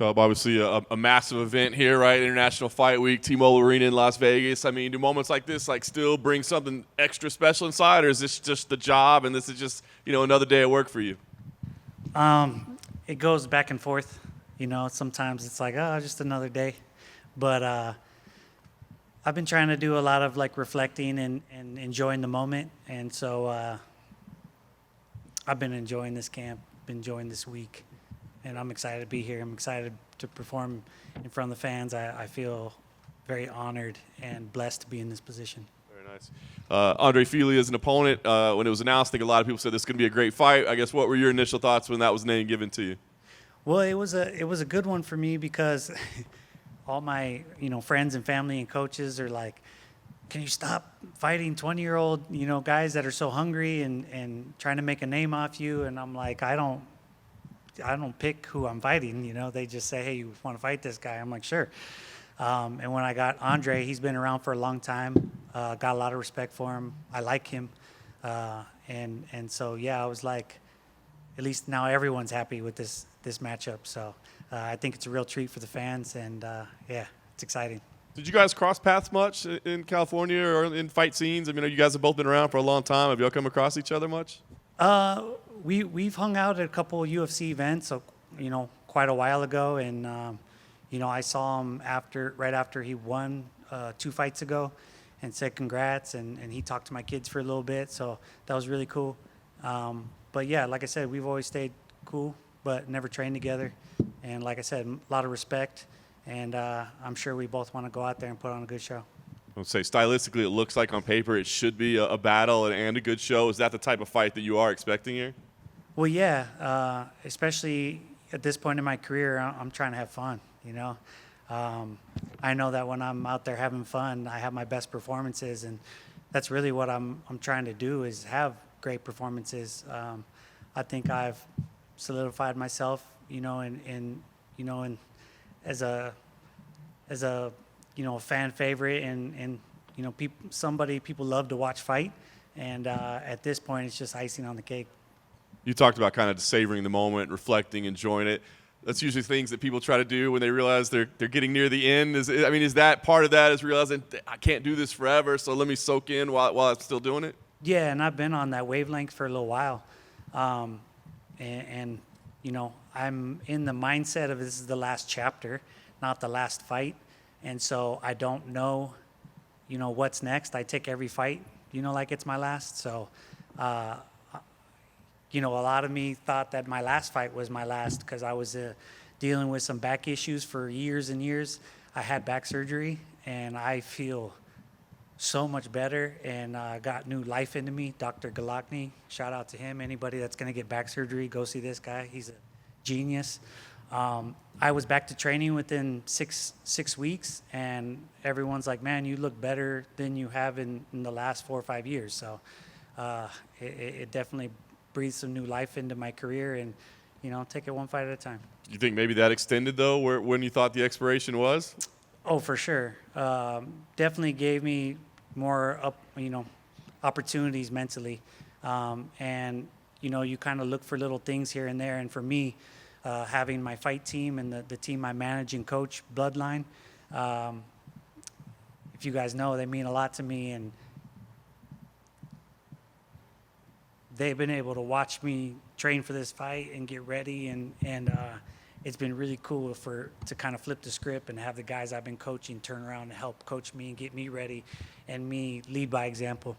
Cub, obviously a massive event here, right? International Fight Week, T-Mobile Arena in Las Vegas. I mean, do moments like this still bring something extra special inside, or is this just the job and this is just another day at work for you? It goes back and forth. Sometimes it's like, oh, just another day. But I've been trying to do a lot of reflecting and enjoying the moment. And so I've been enjoying this camp, been enjoying this week. And I'm excited to be here. I'm excited to perform in front of the fans. I feel very honored and blessed to be in this position. Very nice. Andre Fili is an opponent. When it was announced, I think a lot of people said this is going to be a great fight. I guess what were your initial thoughts when that was named given to you? Well, it was a good one for me because all my friends and family and coaches are like, can you stop fighting 20-year-old guys that are so hungry and trying to make a name off you? And I'm like, I don't pick who I'm fighting. They just say, hey, you want to fight this guy? I'm like, sure. And when I got Andre, he's been around for a long time. Got a lot of respect for him. I like him. And so, yeah, I was like, at least now everyone's happy with this matchup. So I think it's a real treat for the fans. And, yeah, it's exciting. Did you guys cross paths much in California or in fight scenes? I mean, you guys have both been around for a long time. Have y'all come across each other much? We've hung out at a couple of UFC events, so, quite a while ago, and I saw him right after he won 2 fights ago, and said congrats, and he talked to my kids for a little bit, so that was really cool. But yeah, like I said, we've always stayed cool, but never trained together, and like I said, a lot of respect, and I'm sure we both want to go out there and put on a good show. I would say stylistically, it looks like on paper it should be a battle and a good show. Is that the type of fight that you are expecting here? Well, yeah, especially at this point in my career, I'm trying to have fun, I know that when I'm out there having fun, I have my best performances, and that's really what I'm trying to do is have great performances. I think I've solidified myself, in as a fan favorite and somebody people love to watch fight, and at this point, it's just icing on the cake. You talked about kind of savoring the moment, reflecting, enjoying it. That's usually things that people try to do when they realize they're getting near the end. Is that part of that is realizing I can't do this forever, so let me soak in while I'm still doing it? Yeah, and I've been on that wavelength for a little while. And I'm in the mindset of this is the last chapter, not the last fight. And so I don't know, what's next. I take every fight, like it's my last. So, a lot of me thought that my last fight was my last because I was dealing with some back issues for years and years. I had back surgery, and I feel so much better and got new life into me. Dr. Galakny, shout out to him. Anybody that's going to get back surgery, go see this guy. He's a genius. I was back to training within six weeks, and everyone's like, man, you look better than you have in the last 4 or 5 years. So it definitely breathed some new life into my career, and take it one fight at a time. You think maybe that extended though, when you thought the expiration was? Oh, for sure. Definitely gave me more opportunities mentally, and you kind of look for little things here and there. And for me, having my fight team and the team I manage and coach, Bloodline, if you guys know, they mean a lot to me, and they've been able to watch me train for this fight and get ready, and it's been really cool to kind of flip the script and have the guys I've been coaching turn around and help coach me and get me ready and me lead by example.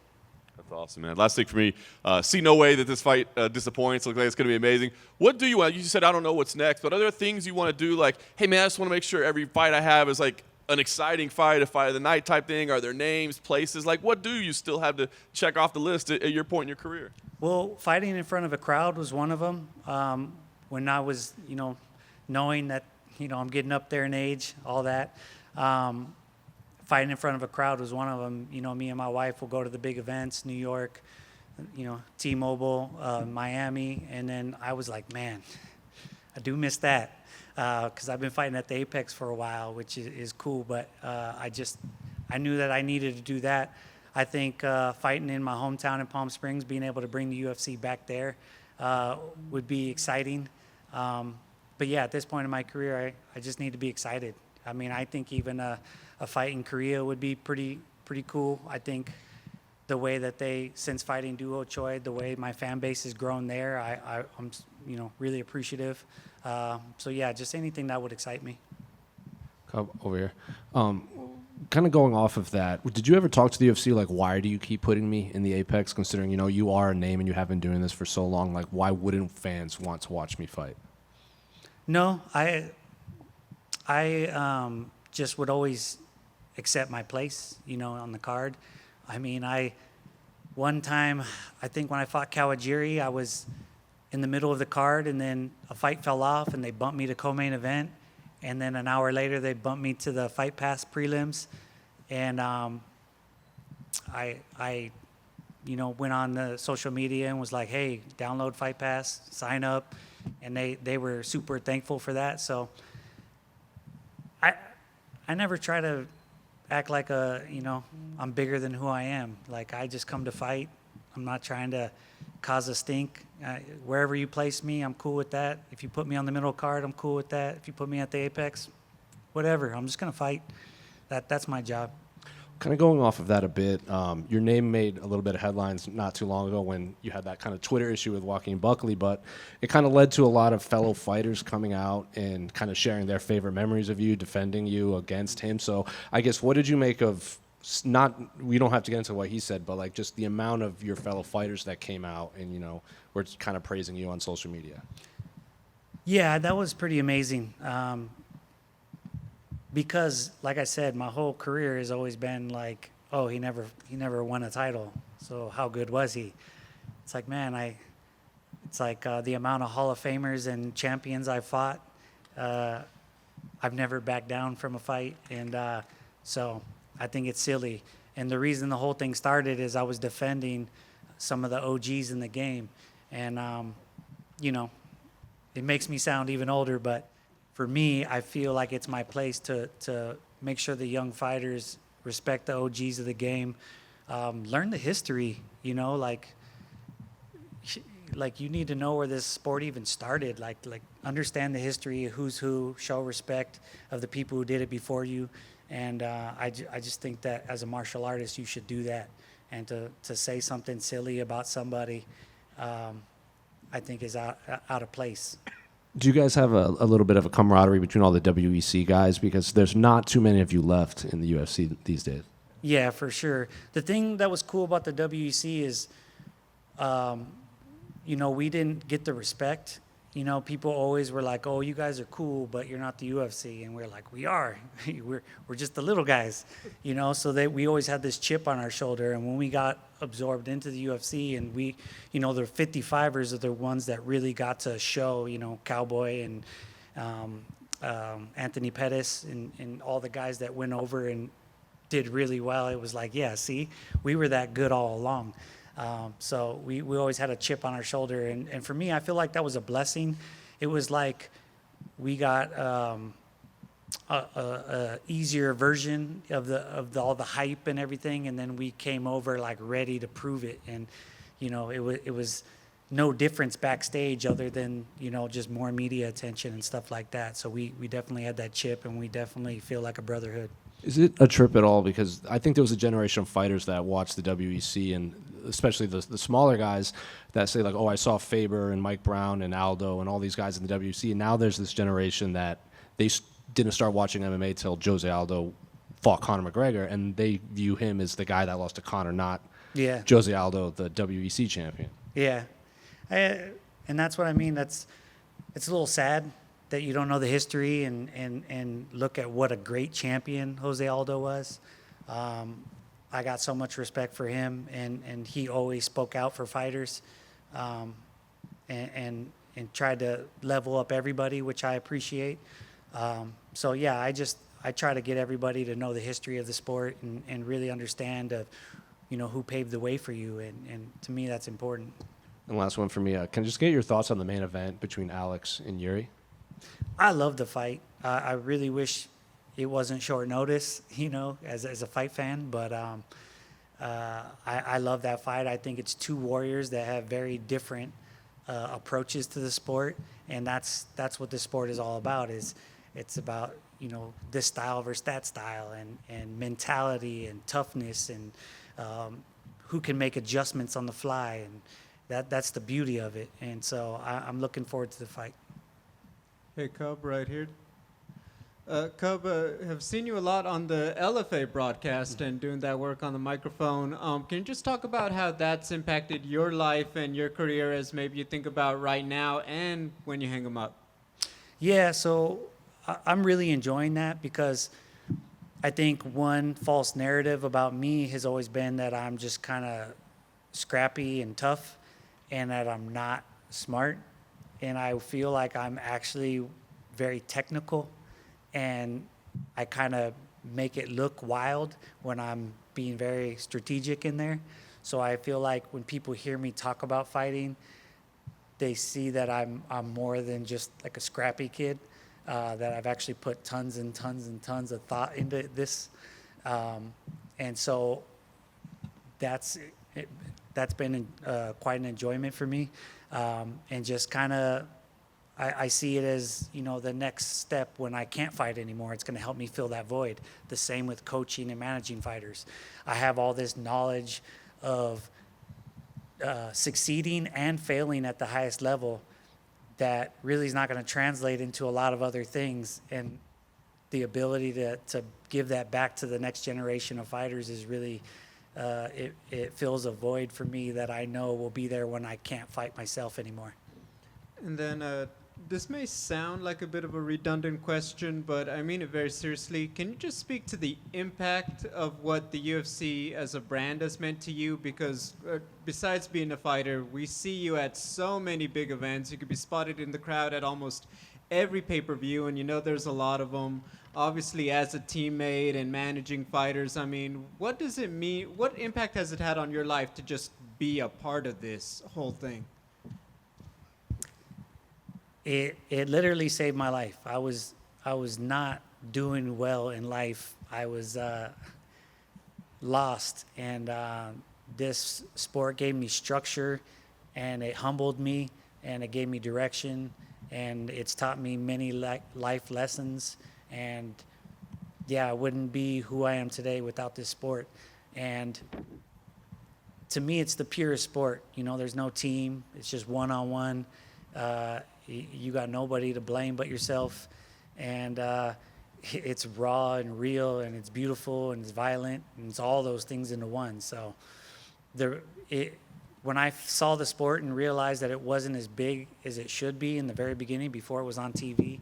That's awesome, man. Last thing for me, see no way that this fight disappoints. Looks like it's going to be amazing. What do you want? You said, I don't know what's next, but are there things you want to do like, hey, man, I just want to make sure every fight I have is like an exciting fight, a fight of the night type thing? Are there names, places? Like, what do you still have to check off the list at your point in your career? Well, fighting in front of a crowd was one of them. When I was, knowing that, I'm getting up there in age, all that. Fighting in front of a crowd was one of them. Me and my wife will go to the big events, New York, T-Mobile, Miami. And then I was like, man, I do miss that because I've been fighting at the Apex for a while, which is cool. But I knew that I needed to do that. I think fighting in my hometown in Palm Springs, being able to bring the UFC back there would be exciting. But but yeah, at this point in my career, I just need to be excited. I mean, I think even a fight in Korea would be pretty cool. I think the way that since fighting Duo Choi, the way my fan base has grown there, I'm really appreciative. So yeah, just anything that would excite me. Come over here. Kind of going off of that, did you ever talk to the UFC, like, why do you keep putting me in the Apex, considering, you are a name and you have been doing this for so long? Like, why wouldn't fans want to watch me fight? No, I just would always accept my place, on the card. I mean, one time, I think when I fought Kawajiri, I was in the middle of the card, and then a fight fell off, and they bumped me to co-main event. And then an hour later, they bumped me to the Fight Pass prelims. And I went on the social media and was like, hey, download Fight Pass, sign up. And they were super thankful for that. So I never try to act like I'm bigger than who I am. Like, I just come to fight. I'm not trying to cause a stink. Wherever you place me, I'm cool with that. If you put me on the middle card, I'm cool with that. If you put me at the Apex, whatever. I'm just going to fight. That's my job. Kind of going off of that a bit, your name made a little bit of headlines not too long ago when you had that kind of Twitter issue with Joaquin Buckley, but it kind of led to a lot of fellow fighters coming out and kind of sharing their favorite memories of you, defending you against him. So I guess, what did you make of, we don't have to get into what he said, but like just the amount of your fellow fighters that came out and, were kind of praising you on social media? Yeah, that was pretty amazing. Because, like I said, my whole career has always been like, oh, he never won a title, so how good was he? It's like, man, it's like the amount of Hall of Famers and champions I fought. I've never backed down from a fight, and so I think it's silly. And the reason the whole thing started is I was defending some of the OGs in the game, and it makes me sound even older, but for me, I feel like it's my place to make sure the young fighters respect the OGs of the game, learn the history, like you need to know where this sport even started, like understand the history, who's who, show respect of the people who did it before you. And I just think that as a martial artist, you should do that. And to say something silly about somebody, I think is out of place. Do you guys have a little bit of a camaraderie between all the WEC guys? Because there's not too many of you left in the UFC these days. Yeah, for sure. The thing that was cool about the WEC is, we didn't get the respect. People always were like, oh, you guys are cool, but you're not the UFC. And we're like, we are. we're just the little guys, so we always had this chip on our shoulder. And when we got absorbed into the UFC and we, the 55ers are the ones that really got to show, Cowboy and Anthony Pettis and all the guys that went over and did really well. It was like, yeah, see, we were that good all along. So we always had a chip on our shoulder. And for me, I feel like that was a blessing. It was like we got a easier version of all the hype and everything. And then we came over like ready to prove it. And, it was no difference backstage other than, just more media attention and stuff like that. So we definitely had that chip, and we definitely feel like a brotherhood. Is it a trip at all? Because I think there was a generation of fighters that watched the WEC, and especially the smaller guys that say like, oh, I saw Faber and Mike Brown and Aldo and all these guys in the WEC. And now there's this generation that they didn't start watching MMA till Jose Aldo fought Conor McGregor, and they view him as the guy that lost to Conor, not Jose Aldo, the WEC champion. Yeah. And that's what I mean. It's a little sad that you don't know the history and look at what a great champion Jose Aldo was. I got so much respect for him, and he always spoke out for fighters, and tried to level up everybody, which I appreciate. So yeah, I try to get everybody to know the history of the sport and really understand who paved the way for you, and to me that's important. And last one for me, can I just get your thoughts on the main event between Alex and Yuri? I love the fight. I really wish it wasn't short notice, as a fight fan, but I love that fight. I think it's two warriors that have very different approaches to the sport, and that's what the sport is all about. It's about, you know, this style versus that style, and mentality and toughness, and who can make adjustments on the fly, and that's the beauty of it. And so I'm looking forward to the fight. Hey, Cub, right here. Cub, have seen you a lot on the LFA broadcast and doing that work on the microphone. Can you just talk about how that's impacted your life and your career as maybe you think about right now and when you hang them up? Yeah, so I'm really enjoying that, because I think one false narrative about me has always been that I'm just kind of scrappy and tough, and that I'm not smart. And I feel like I'm actually very technical, and I kind of make it look wild when I'm being very strategic in there. So I feel like when people hear me talk about fighting, they see that I'm more than just like a scrappy kid, that I've actually put tons and tons and tons of thought into this. And so that's been quite an enjoyment for me. And just kind of, I see it as, you know, the next step when I can't fight anymore. It's going to help me fill that void. The same with coaching and managing fighters. I have all this knowledge of succeeding and failing at the highest level that really is not going to translate into a lot of other things. And the ability to give that back to the next generation of fighters is really, it fills a void for me that I know will be there when I can't fight myself anymore. And then this may sound like a bit of a redundant question, but I mean it very seriously. Can you just speak to the impact of what the UFC as a brand has meant to you? Because besides being a fighter, we see you at so many big events. You could be spotted in the crowd at almost every pay-per-view, and you know there's a lot of them. Obviously, as a teammate and managing fighters, I mean, what does it mean? What impact has it had on your life to just be a part of this whole thing? It literally saved my life. I was not doing well in life. I was lost, and this sport gave me structure, and it humbled me, and it gave me direction, and it's taught me many life lessons. And yeah, I wouldn't be who I am today without this sport. And to me, it's the purest sport. You know, there's no team. It's just one-on-one. You got nobody to blame but yourself, and it's raw and real, and it's beautiful, and it's violent, and it's all those things into one. So when I saw the sport and realized that it wasn't as big as it should be in the very beginning, before it was on TV,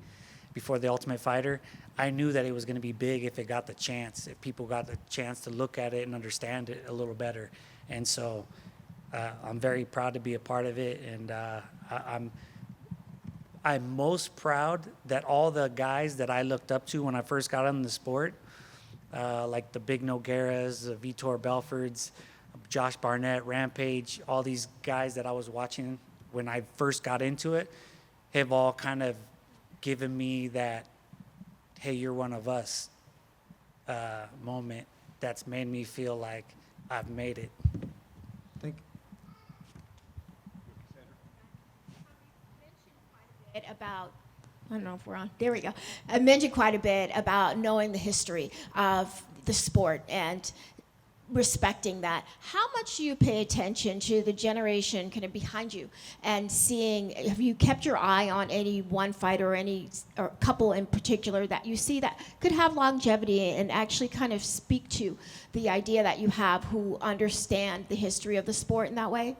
before The Ultimate Fighter, I knew that it was going to be big if it got the chance, if people got the chance to look at it and understand it a little better. And so I'm very proud to be a part of it, and I'm most proud that all the guys that I looked up to when I first got in the sport, like the Big Nogueiras, Vitor Belfords, Josh Barnett, Rampage, all these guys that I was watching when I first got into it, have all kind of given me that, hey, you're one of us moment that's made me feel like I've made it. Thank you. About, I don't know if we're on, there we go. I mentioned quite a bit about knowing the history of the sport and respecting that. How much do you pay attention to the generation kind of behind you and seeing, have you kept your eye on any one fighter or couple in particular that you see that could have longevity and actually kind of speak to the idea that you have who understand the history of the sport in that way?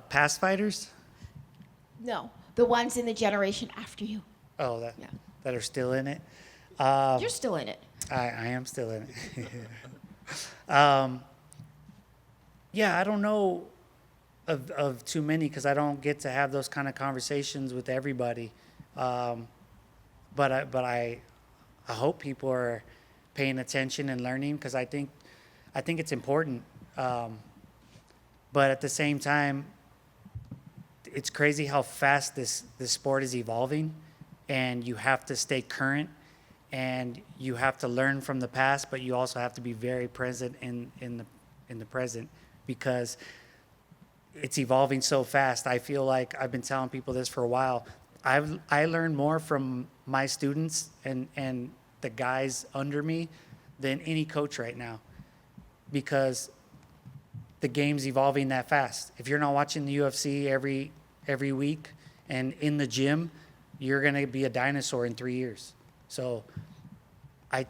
Past fighters? No. The ones in the generation after you. Oh, Yeah. that are still in it? You're still in it. I am still in it. Yeah, I don't know of too many, because I don't get to have those kind of conversations with everybody. But I hope people are paying attention and learning, because I think it's important. But at the same time, it's crazy how fast this sport is evolving, and you have to stay current, and you have to learn from the past, but you also have to be very present in the present, because it's evolving so fast. I feel like I've been telling people this for a while. I learned more from my students and the guys under me than any coach right now, because the game's evolving that fast. If you're not watching the UFC every week and in the gym, you're going to be a dinosaur in 3 years. So I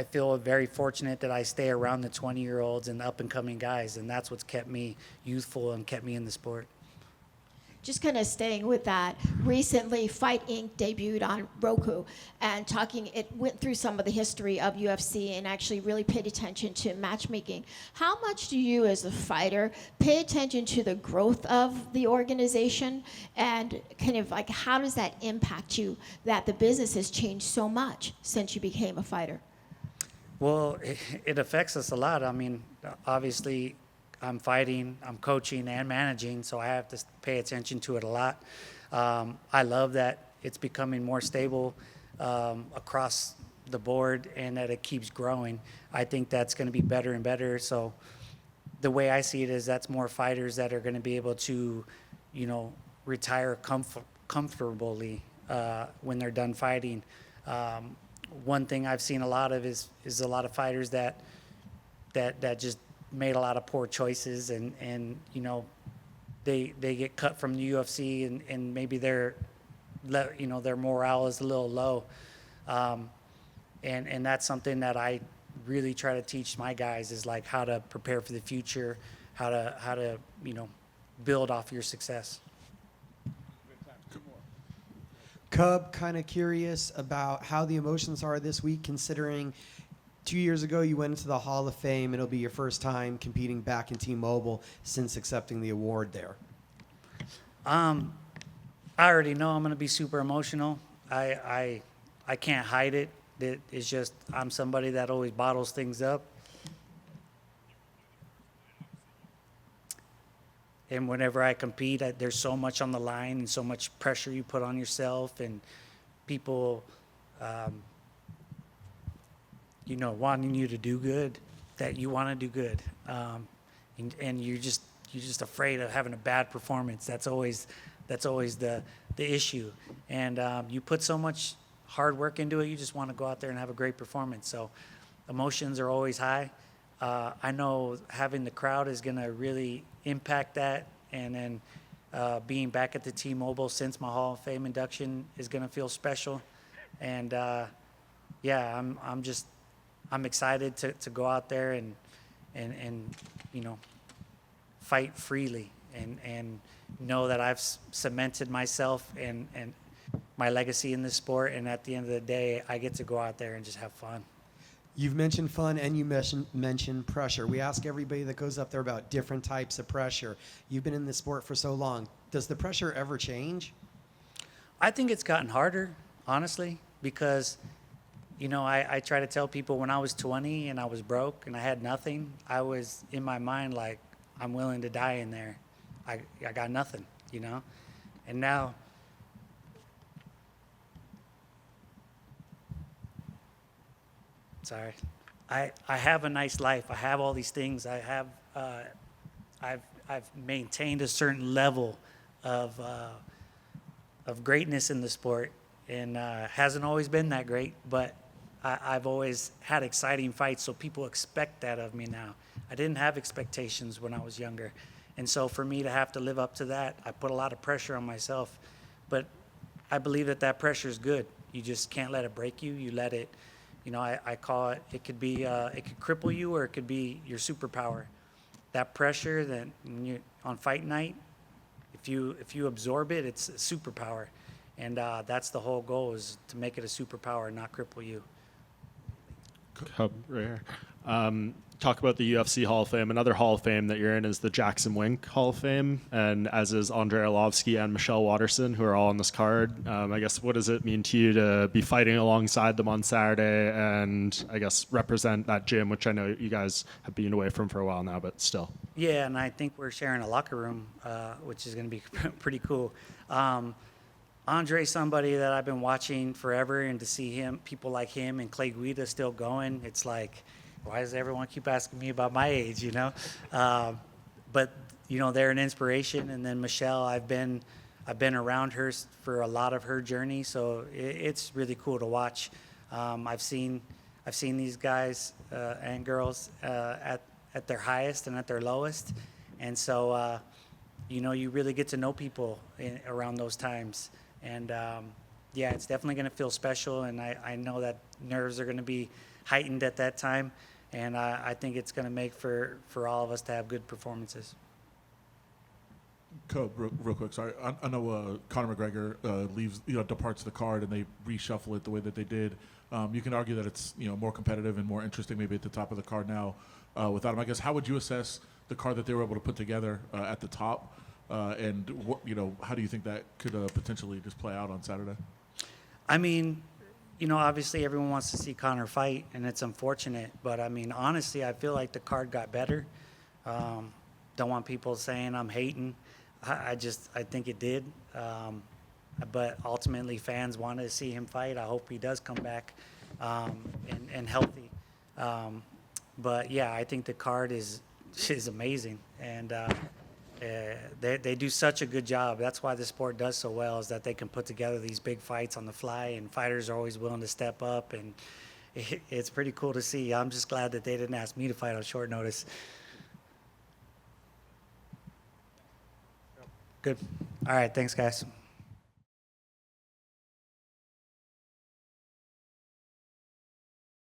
feel very fortunate that I stay around the 20-year-olds and up-and-coming guys, and that's what's kept me youthful and kept me in the sport. Just kind of staying with that, recently Fight Inc. debuted on Roku, and it went through some of the history of UFC and actually really paid attention to matchmaking. How much do you as a fighter pay attention to the growth of the organization, and kind of like how does that impact you that the business has changed so much since you became a fighter? Well, it affects us a lot. I mean, obviously, I'm fighting, I'm coaching, and managing, so I have to pay attention to it a lot. I love that it's becoming more stable across the board and that it keeps growing. I think that's going to be better and better. So the way I see it is that's more fighters that are going to be able to, retire comfortably when they're done fighting. One thing I've seen a lot of is a lot of fighters that just made a lot of poor choices, and they get cut from the UFC, and maybe their morale is a little low, and that's something that I really try to teach my guys is like how to prepare for the future, how to build off your success. Cub, kind of curious about how the emotions are this week, considering 2 years ago you went into the Hall of Fame. It'll be your first time competing back in T-Mobile since accepting the award there. I already know I'm going to be super emotional. I can't hide it. It's just I'm somebody that always bottles things up. And whenever I compete, there's so much on the line and so much pressure you put on yourself, and people, wanting you to do good, that you want to do good. And you're just afraid of having a bad performance. That's always the issue. And you put so much hard work into it, you just want to go out there and have a great performance. So emotions are always high. I know having the crowd is going to really impact that, and then being back at the T-Mobile since my Hall of Fame induction is going to feel special. And I'm excited to go out there and fight freely and know that I've cemented myself and my legacy in this sport, and at the end of the day I get to go out there and just have fun. You've mentioned fun and you mentioned pressure. We ask everybody that goes up there about different types of pressure. You've been in this sport for so long. Does the pressure ever change? I think it's gotten harder, honestly, because, I try to tell people when I was 20 and I was broke and I had nothing, I was in my mind like, I'm willing to die in there. I got nothing, And now, sorry, I have a nice life. I have all these things. I have, I've maintained a certain level of greatness in the sport, and hasn't always been that great, but I've always had exciting fights, so people expect that of me now. I didn't have expectations when I was younger, and so for me to have to live up to that, I put a lot of pressure on myself, but I believe that pressure is good. You just can't let it break you. You let it, I call it could be, it could cripple you, or it could be your superpower. That pressure that when you're on fight night, if you absorb it, it's a superpower. And that's the whole goal, is to make it a superpower and not cripple you. Cub, right here. Talk about the UFC Hall of Fame. Another Hall of Fame that you're in is the Jackson Wink Hall of Fame, and as is Andre Arlovsky and Michelle Watterson, who are all on this card. I guess, what does it mean to you to be fighting alongside them on Saturday and, I guess, represent that gym, which I know you guys have been away from for a while now, but still? Yeah, and I think we're sharing a locker room, which is going to be pretty cool. Andre's somebody that I've been watching forever, and to see him, people like him and Clay Guida still going, it's like, why does everyone keep asking me about my age, but you know, they're an inspiration. And then Michelle, I've been around her for a lot of her journey, so it's really cool to watch. I've seen these guys and girls at their highest and at their lowest, and so you know, you really get to know people around those times. And yeah, it's definitely going to feel special, and I know that nerves are going to be heightened at that time, and I think it's going to make for all of us to have good performances. Cub, real quick, sorry. I know Conor McGregor departs the card and they reshuffle it the way that they did. You can argue that it's more competitive and more interesting maybe at the top of the card now without him. I guess how would you assess the card that they were able to put together at the top, and what how do you think that could potentially just play out on Saturday? I mean, obviously everyone wants to see Conor fight, and it's unfortunate. But I mean, honestly, I feel like the card got better. Don't want people saying I'm hating. I think it did. But ultimately, fans wanted to see him fight. I hope he does come back and healthy. But yeah, I think the card is amazing, and they do such a good job. That's why the sport does so well, is that they can put together these big fights on the fly, and fighters are always willing to step up, and it's pretty cool to see. I'm just glad that they didn't ask me to fight on short notice. Good. All right. Thanks, guys.